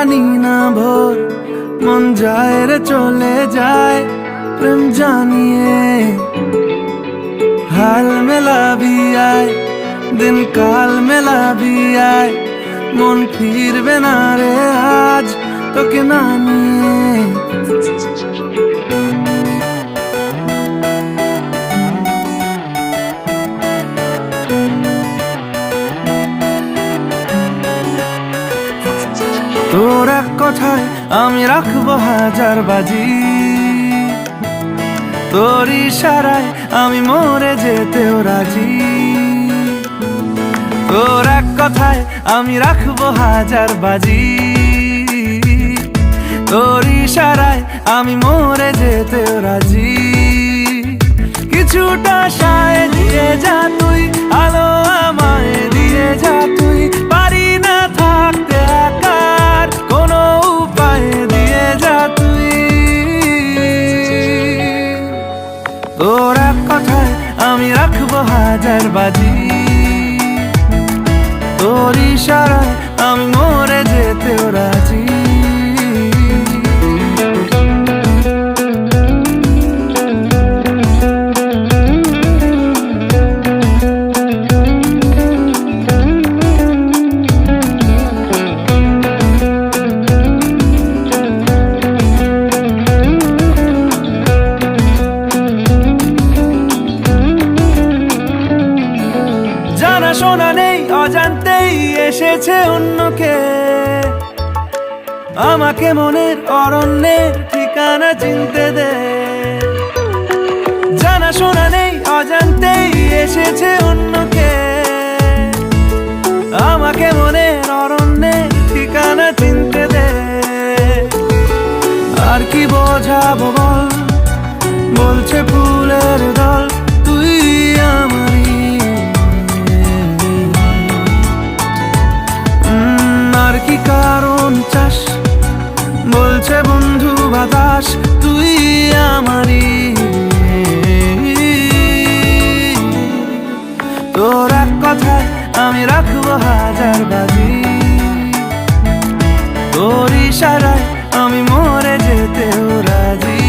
জানি না ভোর মন যায় রে চলে যায় প্রেম জানিয়ে हाल मिला भी आए दिन काल मिला भी आए मन फिर बिना रे आज तो के नानिए তোর এক কথায় আমি রাখবো হাজার বাজি তোর ইশারায় আমি মরে যেতেও রাজি তোর এক কথায় আমি রাখবো হাজার বাজি তোর ইশারায় আমি মরে যেতেও রাজি কিছুটা সায় দিয়ে যা তুই আলো আমায় দিয়ে যা তুই পারি না থাকতে একার কোনো উপায় দিয়ে যা তুই তোর এক কথায় আমি রাখবো হাজার বাজি তোর ইশারায় আমি মরে যেতেও রাজি শোনা নেই অজান্তেই এসেছে অন্যকে আমাকে মনের অরণ্যের ঠিকানা চিনতে দে জানা শোনা নেই অজান্তেই এসেছে অন্যকে আমাকে মনের অরণ্যের ঠিকানা চিনতে দে আর কি বোঝাবো বল বলছে ফুলের দল তুই আমারই আর কি কারণ চাস বলছে বন্ধু বাতাস তুই আমারই তোর এক কথায় আমি রাখবো হাজার বাজি তোর ইশারায় আমি মরে যেতেও রাজি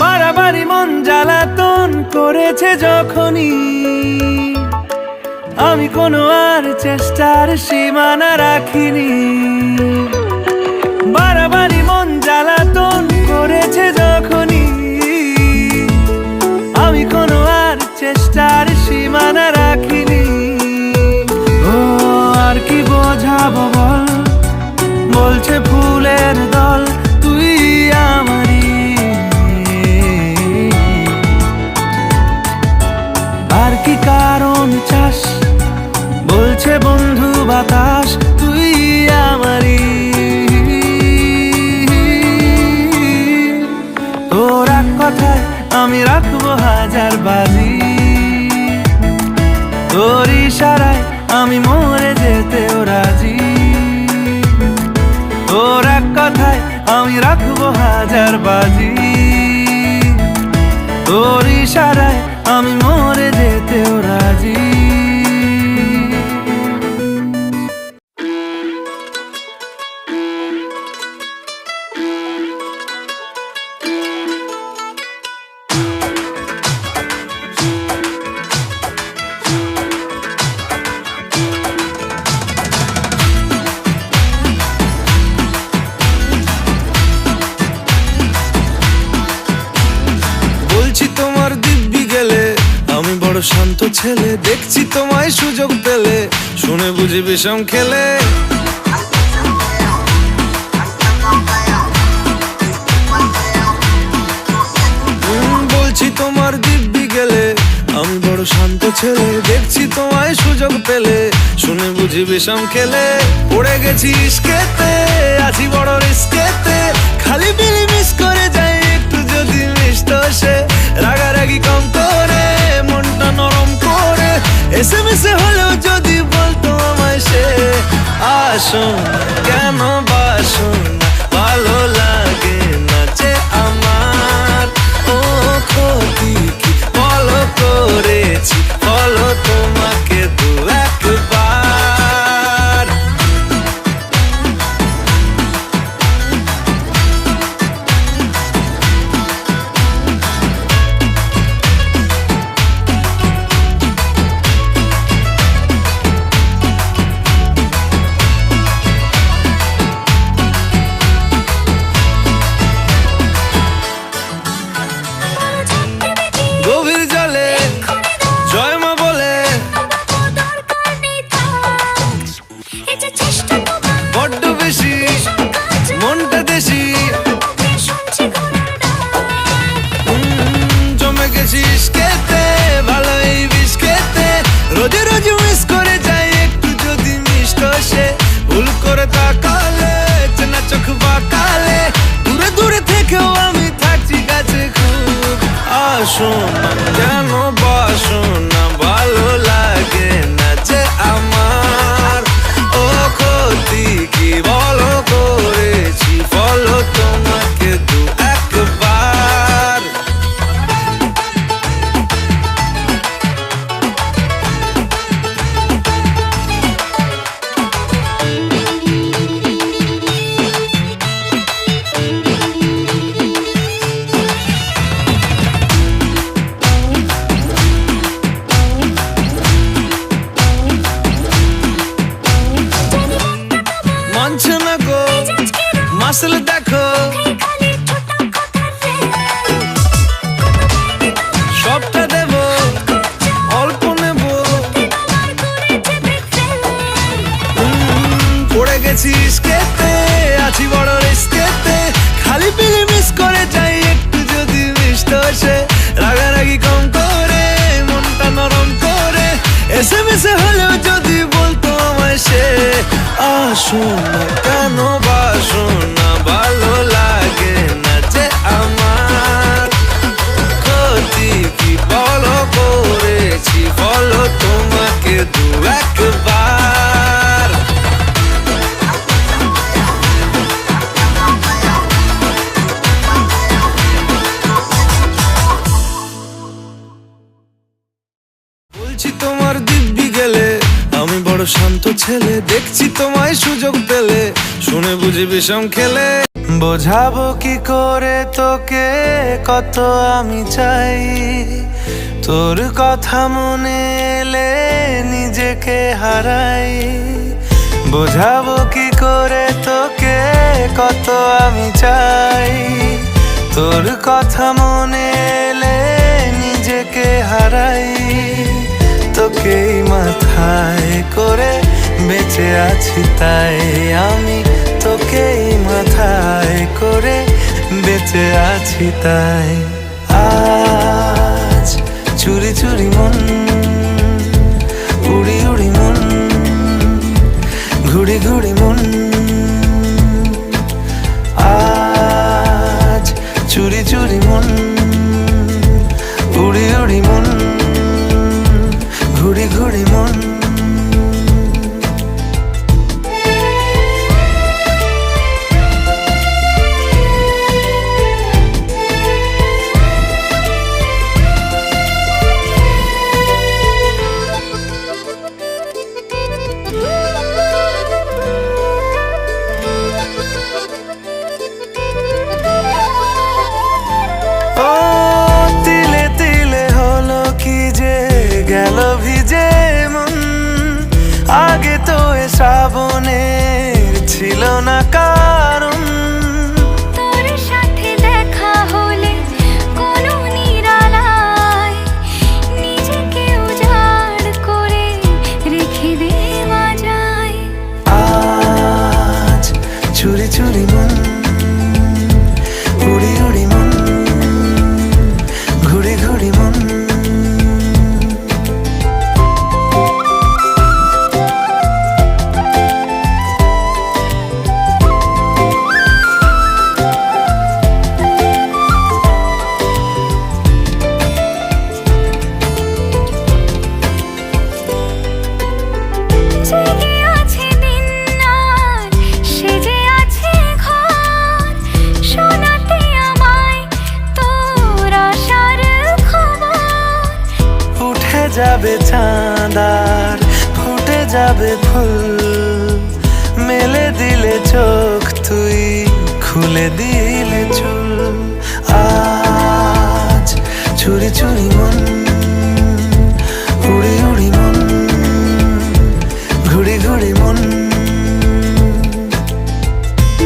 বাড়াবাড়ি মন জ্বালাতন করেছে যখনই আমি কোনো আর চেষ্টার সীমানা রাখিনি বাড়াবাড়ি মন জ্বালাতন করেছে যখনই আমি কোনো আর চেষ্টার সীমানা রাখিনি ও আর কি বোঝাবো বল বলছে ফুলের দল তুই আমারই আর কি কারণ চাস বলছে বন্ধু বাতাস তুই আমারই তোর এক কথায় আমি রাখবো হাজার বাজি তোর ইশারায় আমি মরে যেতেও রাজি তোর এক কথায় আমি রাখবো হাজার বাজি তোর ইশারায় আমি মরে যেতেও রাজি শান্ত ছেলে দেখছি তোমায় সুযোগ পেলে শুনে বুঝি বিষম খেলে বলছি তোমার দিব্যি গেলে আমি বড় শান্ত ছেলে দেখছি তোমায় সুযোগ পেলে শুনে বুঝি বিষম খেলে পড়ে গেছি ইস্কেতে আছি বড় রিস্কেতে খালি বিলি মিস করে যাই একটু যদি মিষ্ট সে রাগারাগি কম এসএমএসে হলেও যদি বলতো আমায় সে, আসুন কেন বাসুন না, ভালো লাগে না যে আমার। ও ক্ষতি কি বলো করেছি, বলো তোমাকে দু একবার। গভীর জলে জয় মা বলে বড্ড বেশি মনটা দেশি, জমে গেছি ইশকেতে, ভালো এই বিষ খেতে, রোজে রোজে মিস করে যাই একটু যদি মিষ্ট সে, ভুল করে তাকালে চেনা চোখ বাঁকালে, দূরে দূরে থেকেও আমি থাকছি কাছে খুব। আসুন কেন বাসুন না, ভালো লাগে না যে আমার। ও ক্ষতি কি বলো করেছি, বলো তোমাকে দু একবার। মানছে না গো মাসল দেখো, সবটা দেব অল্প নেব, পড়ে গেছি ইশকেতে, আছি বড় রিস্কেতে, খালি পিলে মিস করে যাই একটু যদি মিষ্ট সে, রাগারাগি কম করে মনটা নরম করে, এসএমএসে হলেও যদি বলতো আমায় সে, আসুন কেন বাসুন না, ভালো লাগে না যে আমার। ক্ষতি কি বলো করেছি, বলো তোমাকে দু একবার। বলছি তোমার দিব্যি গেলে, আমি বড় শান্ত ছেলে, দেখছি তোমায় সুযোগ পেলে, শুনে বুঝি বিষম খেলে। বোঝাবো কি করে তোকে কত আমি চাই, তোর কথা মনে এলে নিজেকে হারাই। বোঝাবো কি করে তোকে কত আমি চাই, তোর কথা মনে এলে নিজেকে হারাই। তোকেই মাথায় করে বেঁচে আছি তাই আমি, তোকেই মাথায় করে বেঁচে আছি তাই। আজ চুরি চুরি মন, উড়ি উড়ি মন, ঘুড়ি ঘুড়ি মন। আজ চুরি চুরি মন, উড়ি উড়ি মন, ঘুড়ি ঘুড়ি মন। যাবে চাঁদার ফুটে যাবে ফুল, মেলে দিলে চোখ তুই খুলে দিলে চুল। আজ চুরি চুরি মন উড়ি উড়ি মন ঘুড়ি ঘুড়ি মন।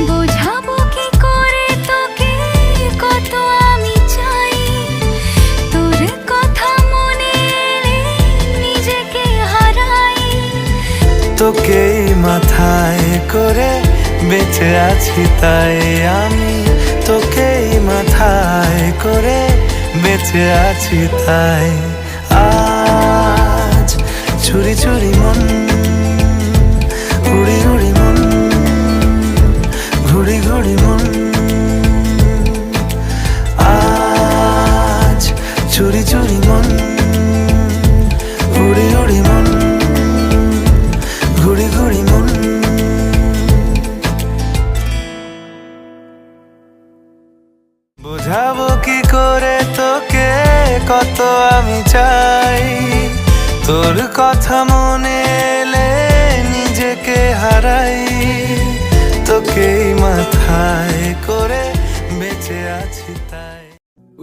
বোঝাবো কি করে তোকে কত আমি চাই, তোর কথা মনে এলে নিজেকে হারাই। তোকে মাথায় করে বেঁচে আছি তাই আমি, তোকে মাথায় করে বেঁচে আছি তাই। আজ চুরি চুরি মন উড়ি উড়ি মন ঘুড়ি ঘুড়ি মন। আজ চুরি চুরি মন উড়ি উড়ি মন ঘুড়ি ঘুড়ি মন। বোঝাবো কি করে তোকে কত আমি চাই, তোর কথা মনে এলে নিজেকে হারাই। তোকে মাথায় করে বেঁচে আছি তাই।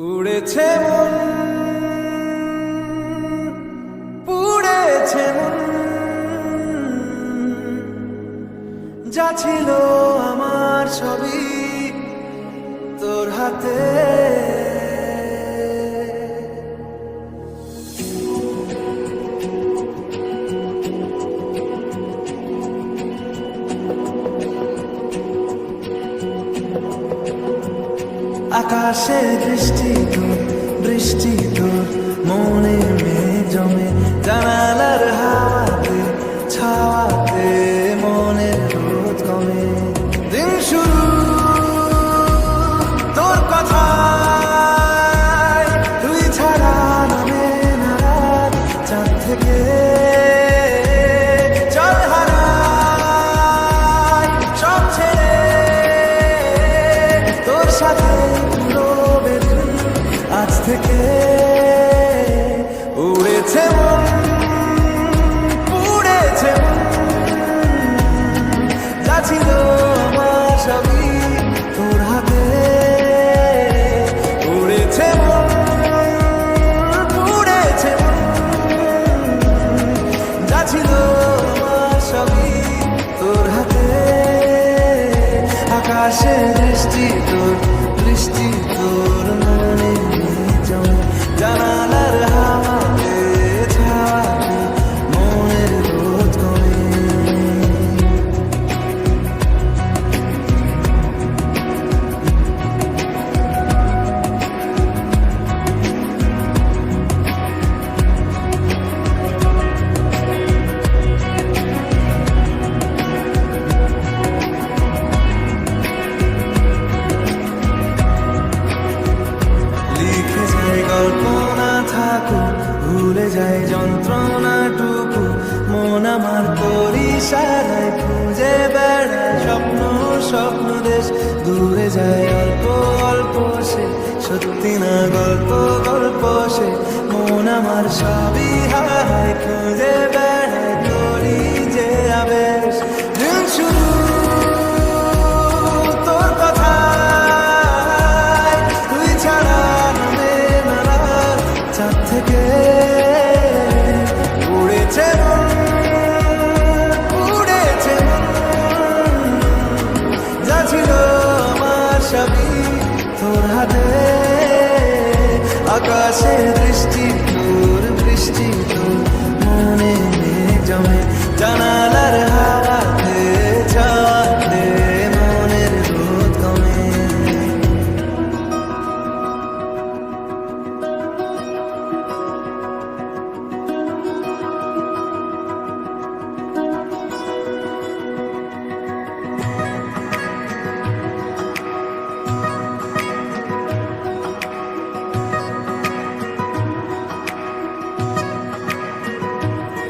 উড়েছে মন পুড়েছে মন, যা ছিল আমার সবই তোর হাতে। আকাশে দৃষ্টি তোর বৃষ্টি তোর মনে মেঘ জমে, জানালার হাওয়াতে ছাওয়াতে মনের রোদ কমে। দিন শুরু তোর কথায়, তুই ছাড়া নামে না রাত, চাঁদ থেকে চল হারাই সব ছেড়ে তোর সাথে পুরো বেদুন। আজ থেকে উড়েছে মন পুড়েছে মন, যা ছিল আমার সবই তোর হাতে। উড়েছে মন পুড়েছে মন, যা ছিল আমার সবই তোর হাতে। আকাশে দৃষ্টি তোর বৃষ্টি তোর মনে জমে, জানালার হাওয়াতে ছাওয়াতে মনের রোদ কমে। লিখে যায় গল্প না থাকুক, ভুলে যায় যন্ত্রণাটুকু, মন আমার তোর ইশারায় খুঁজে বেড়ায় স্বপ্ন স্বপ্ন দেশ। দূরে যায় অল্প অল্প সে সত্যি না গল্প গল্প সে, মন আমার সবই হারায় খুঁজে বেড়ায় তোরই যে আবেশ। দিন শুরু তোর কথায়, তুই ছাড়া নামে না রাত, চাঁদ থেকে উড়েছে মন পুড়েছে মন, যা ছিল আমার সবই তোর হাতে। আকাশে দৃষ্টি তোর বৃষ্টি তোর মনে মেঘ জমে, জানালার হাওয়াতে ছাওয়াতে মনের রোদ কমে।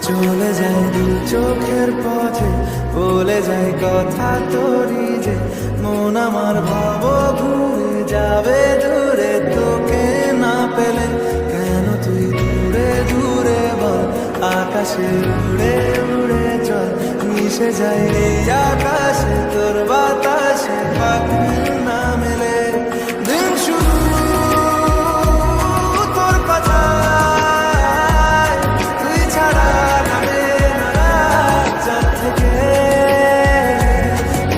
চলে যায় দু চোখের পথে, বলে যায় কথা তোরই যে, মন আমার ভাব ঘুরে যাবে দূরে তোকে না পেলে। কেন তুই দূরে দূরে বল বাতাসে উড়ে উড়ে চল মিশে যায় এই আকাশে তোর বাতাসে পাখির না মেলে দিন শুরু তোর কথা তুই ছাড়া নামে না চাঁদ থেকে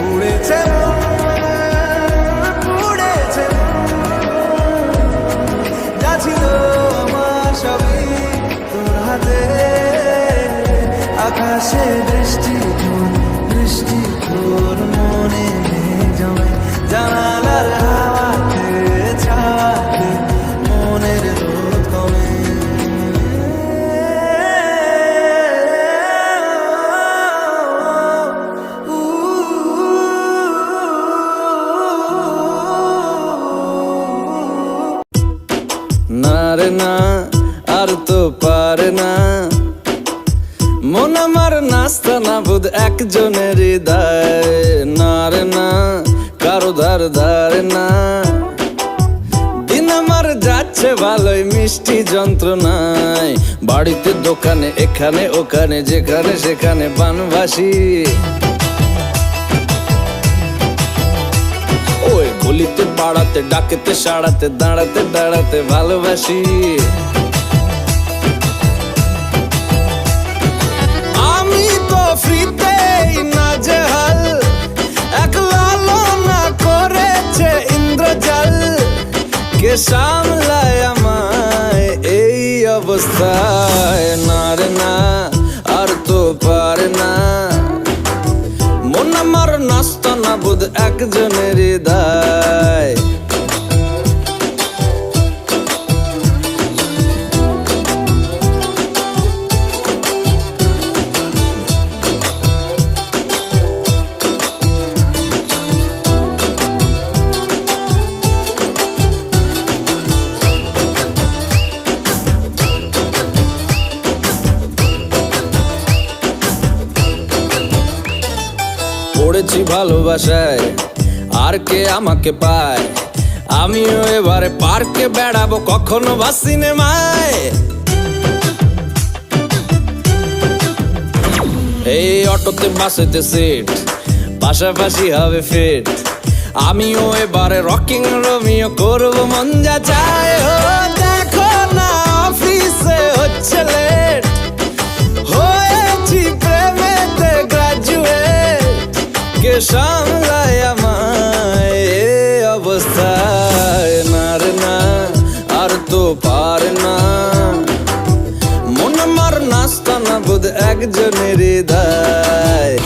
উড়েছে উড়েছে যা ছিল আমার সবই তোর হাতে আকাশে বৃষ্টি তোর মনে জমে জানালার হাওয়াতে ছাওয়াতে মনের রোদ কমে না রে না আর তো পারে না মন আমার নাস্তা না বুধ একজনের হৃদয় না রে না কারো ধার ধারে না দিন আমার যাচ্ছে ভালোই মিষ্টি যন্ত্রণায় বাড়িতে দোকানে এখানে ওখানে যেখানে সেখানে বানভাসি ওই গলিতে পাড়াতে ডাকেতে সাড়াতে দাঁড়াতে দাঁড়াতে ভালোবাসি আমি তো ফ্রিতেই নাজেহাল এক লালনা করেছে ইন্দ্রজাল কে সামলায় আমায় এই অবস্থায় না রে না আর তো পারে না মন আমার নাস্তা না বুধ একজনের হৃদয় পড়েছি ভালোবাসায় আর কে আমাকে পায় আমিও এবারে পার্কে বেড়াবো কখনো বা সিনেমায় এই অটোতে বাসেতে সিট পাশাপাশি হবে ফিট আমিও এবারে রকিং রোমিও করবো মন যা চায় ও দেখো না অফিসে হচ্ছে লেট হয়েছি প্রেমেতে গ্রাজুয়েট কে সামলায় আমায় এ অবস্থায় না রে না আর তো পারে না মন আমার নাস্তা না বুধ একজনের হৃদয়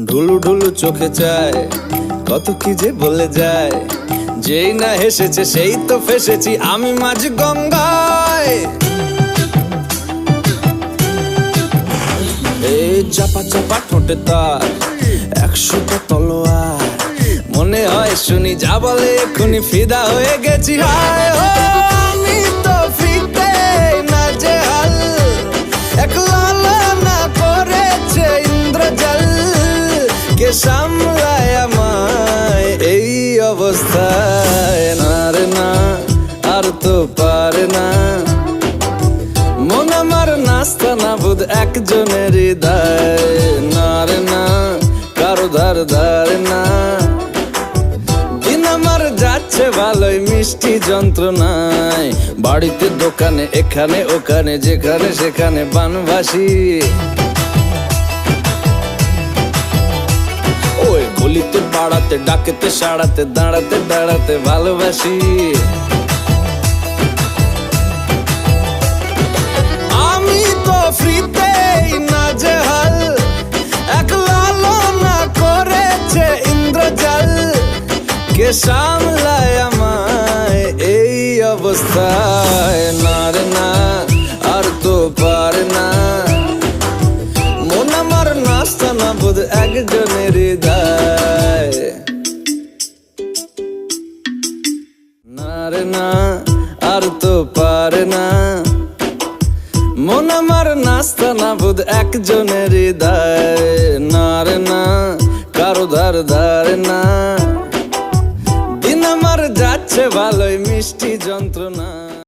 ঢুলু ঢুলু চোখে চায় কত কি যে বলে যায় যেই না হেসেছে সেই তো ফেসেছি আমি মাঝ গঙ্গায় এই চাপা চাপা ঠোঁটে তার 100টা তলোয়ার মনে হয় শুনি যা বলে এক্ষুনি ফিদা হয়ে গেছি হায় ও আমি তো ফিতে না যে হাল এক লালনা করেছে ইন্দ্রজাল কে সামলায় আমায় এই অবস্থায় না রে না আর তো পারে না মন আমার নাস্তা না বুধ একজনের হৃদয় না রে না কারো ধার ধারে না দিন আমার যাচ্ছে ভালোই মিষ্টি যন্ত্রণায় বাড়িতে দোকানে এখানে ওখানে যেখানে সেখানে বানভাসি ওই গলিতে পাড়াতে ডাকেতে সাড়াতে দাঁড়াতে দাঁড়াতে ভালোবাসি আমি তো ফ্রিতেই নাজেহাল এক লালনা করেছে ইন্দ্রজাল কে সামলায় আমায় এই অবস্থায় না রে না আর তো পারে না মন আমার নাস্তা না বুধ একজনের হৃদয় না রে না আর তো পারে না মন নাস্তা না বুধ একজনের হৃদয়, না রে না কারো ধার ধার না। দিন আমার যাচ্ছে ভালোই মিষ্টি যন্ত্রণা।